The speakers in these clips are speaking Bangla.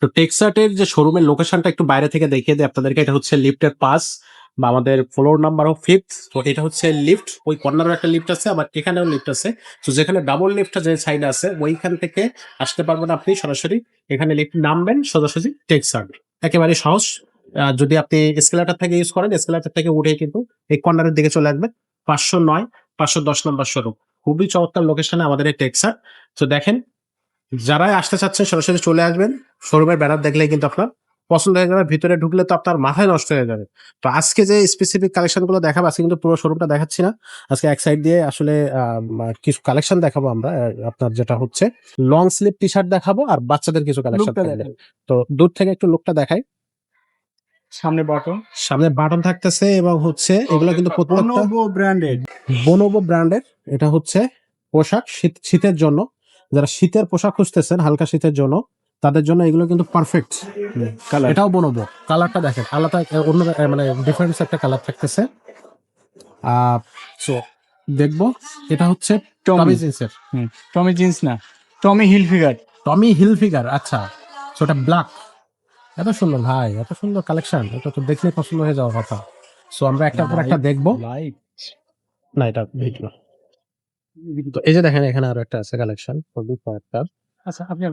তো টেক্সাটের যে শোরুমের লোকেশনটা একটু বাইরে থেকে দেখিয়ে দিই আপনাদেরকে। এটা হচ্ছে লিফটের পাস বা আমাদের ফ্লোর নাম্বার 5th। তো এটা হচ্ছে লিফট, ওই কর্নারের একটা লিফট আছে, আবার এখানেও লিফট আছে। তো যেখানে ডাবল লিফটটা যে সাইডে আছে ওইখান থেকে আসতে পারবেন আপনি সরাসরি। এখানে লিফট নামবেন সোজাসুজি টেক্সাট, একেবারে সহজ। যদি আপনি এসকেলেটর থেকে ইউজ করেন, এসকেলেটর থেকে উঠে কিন্তু এই কর্নারের দিকে চলে আসবেন। 509 510 নম্বর শোরুম, খুবই চমৎকার লোকেশনে আমাদের এই টেক্সাট। তো দেখেন, যারাই আসতে চাচ্ছেন সরাসরি চলে আসবেন। শোরুমের ব্যানার দেখলেই কিন্তু আপনার পছন্দ হয়ে যাবে, ভিতরে ঢুকলে তো আপনার মাথায় নষ্ট হয়ে যাবে। তো আজকে যে স্পেসিফিক কালেকশন গুলো দেখাবো, আজকে কিন্তু পুরো শোরুমটা দেখাচ্ছি না। আজকে এক সাইড দিয়ে আসলে কিছু কালেকশন দেখাবো আমরা। আপনার যেটা হচ্ছে লং স্লিভ টি শার্ট দেখাবো, আর বাচ্চাদের কিছু কালেকশন থাকবে। তো দূর থেকে একটু লুকটা দেখাই। সামনে বাটন থাকতেছে এবং হচ্ছে এগুলো কিন্তু প্রত্যেকটা বোনোভো ব্র্যান্ডের। এটা হচ্ছে পোশাক শীতের জন্য, যারা শীতের পোশাক খুঁজতেছেন হালকা শীতের জন্য, তাদের জন্য এগুলো কিন্তু পারফেক্ট কালার। এটাও বোনোভো, কালারটা দেখেন আলাদা, অন্য মানে ডিফারেন্স একটা কালার থাকতেছে। সো দেখবো, এটা হচ্ছে টমি জিন্সের, টমি জিন্স না, টমি হিলফিগার। টমি হিলফিগার, আচ্ছা। সো এটা ব্ল্যাক, এত সুন্দর ভাই, এত সুন্দর কালেকশন, এটা তো দেখলে পছন্দ হয়ে যাওয়ার কথা। সো আমরা একটার পর একটা দেখবো। না এটা ভিডিও। তো এই যে দেখেন, এখানে আরো একটা আছে কালেকশন, খুবই চমৎকার। আচ্ছা, আপনি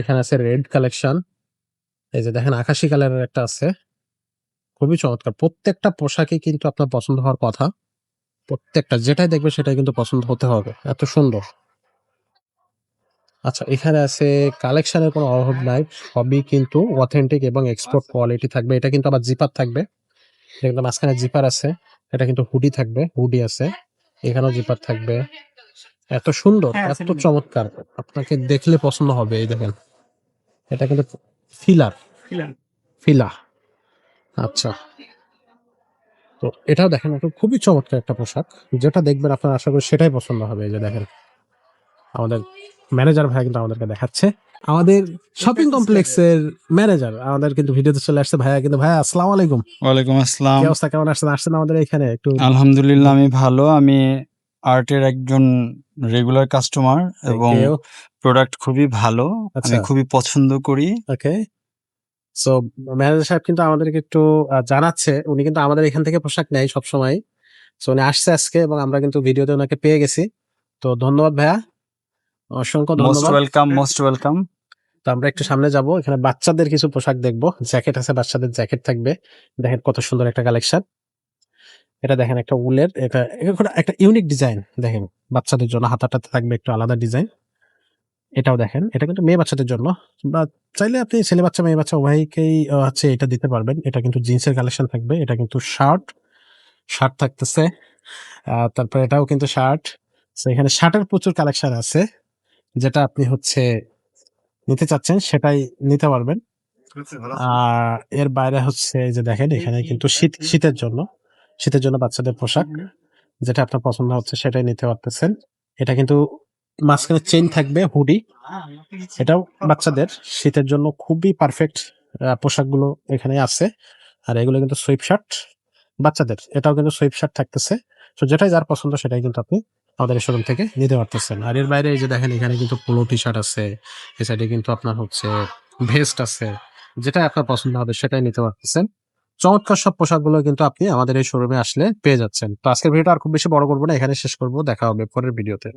এখানে আছে রেড কালেকশন। এই যে দেখেন আকাশি কালারের একটা আছে, খুবই চমৎকার। প্রত্যেকটা পোশাকই কিন্তু আপনার পছন্দ হওয়ার কথা, প্রত্যেকটা যেটাই দেখবে সেটাই কিন্তু পছন্দ হতে হবে, এত সুন্দর। আচ্ছা, এখানে আছে কালেকশনের কোনো অভাব নাই, সবই কিন্তু অথেন্টিক এবং এক্সপোর্ট কোয়ালিটি থাকবে। এটা কিন্তু আবার জিপার থাকবে, দেখলাম মাঝখানে জিপার আছে। এটা কিন্তু হুডি থাকবে, হুডি আছে, এখানেও জিপার থাকবে। এত সুন্দর, এত চমৎকার, আপনাকে দেখলে পছন্দ হবে। এই দেখেন, এটা কিন্তু ফিলা। আচ্ছা, তো এটাও দেখেন, এটা খুবই চমৎকার একটা পোশাক, যেটা দেখবেন আপনার আশা করি সেটাই পছন্দ হবে। এই যে দেখেন, আমাদের ম্যানেজার ভাই কিন্তু আমাদেরকে দেখাচ্ছে, আমাদের শপিং কমপ্লেক্সের ম্যানেজার আমাদের কিন্তু ভিডিওতে চলে আসছে। ভাইয়া কিন্তু, ভাইয়া আসসালামু আলাইকুম। ওয়ালাইকুম আসসালাম। কি অবস্থা, কেমন আসছেন আমাদের এখানে? একটু আলহামদুলিল্লাহ, আমি ভালো। আমি আর্টের একজন রেগুলার কাস্টমার এবং প্রোডাক্ট খুবই ভালো, আমি খুবই পছন্দ করি। ওকে, সো ম্যানেজার সাহেব কিন্তু আমাদেরকে একটু জানাচ্ছে, উনি কিন্তু আমাদের এখান থেকে পোশাক নেয় সবসময়। সো উনি আসছে আজকে এবং আমরা কিন্তু ভিডিওতে ওনাকে পেয়ে গেছি। তো ধন্যবাদ ভাইয়া, অসংখ্য ধন্যবাদ। Most welcome. তো আমরা একটু সামনে যাব, এখানে বাচ্চাদের কিছু পোশাক দেখবো, জ্যাকেট আছে, বাচ্চাদের জ্যাকেট থাকবে। দেখেন কত সুন্দর একটা কালেকশন। এটা দেখেন একটা উলের, এটা একটা ইউনিক ডিজাইন। দেখেন বাচ্চাদের জন্য হাতাটাতে থাকবে একটু আলাদা ডিজাইন। এটাও দেখেন, এটা কিন্তু মেয়ে বাচ্চাদের জন্য, বা চাইলে আপনি ছেলে বাচ্চা মেয়ে বাচ্চা উভয়কেই হচ্ছে এটা দিতে পারবেন। এটা কিন্তু জিন্সের কালেকশন থাকবে, এটা কিন্তু শার্ট থাকতেছে। তারপর এটাও কিন্তু শার্ট। এখানে শার্টের প্রচুর কালেকশন আছে, যেটা আপনি হচ্ছে নিতে চাচ্ছেন সেটাই নিতে পারবেন। আর এর বাইরে হচ্ছে এই যে দেখেন, এখানে কিন্তু শীতের জন্য বাচ্চাদের পোশাক, যেটা আপনার পছন্দ হচ্ছে সেটাই নিতে পারতেছেন। এটা কিন্তু মাঝখানে চেইন থাকবে, হুডি, এটাও বাচ্চাদের শীতের জন্য খুবই পারফেক্ট পোশাকগুলো এখানে আছে। আর এগুলো কিন্তু সুইপ শার্ট বাচ্চাদের, এটাও কিন্তু সুইপ শার্ট থাকতেছে। তো যেটাই যার পছন্দ সেটাই কিন্তু আপনি আমাদের এই শোরুম থেকে নিতে পারতেছেন। আর এর বাইরে এই যে দেখেন, এখানে কিন্তু পোলো টি শার্ট আছে, এই সাইডে কিন্তু আপনার হচ্ছে ভেস্ট আছে, যেটাই আপনার পছন্দ হবে সেটাই নিতে পারতেছেন। চমৎকার সব পোশাকগুলো কিন্তু আপনি আমাদের এই শোরুমে আসলে পেয়ে যাচ্ছেন। তো আজকের ভিডিওটা আর খুব বেশি বড় করবো না, এখানে শেষ করবো। দেখা হবে পরের ভিডিওতে।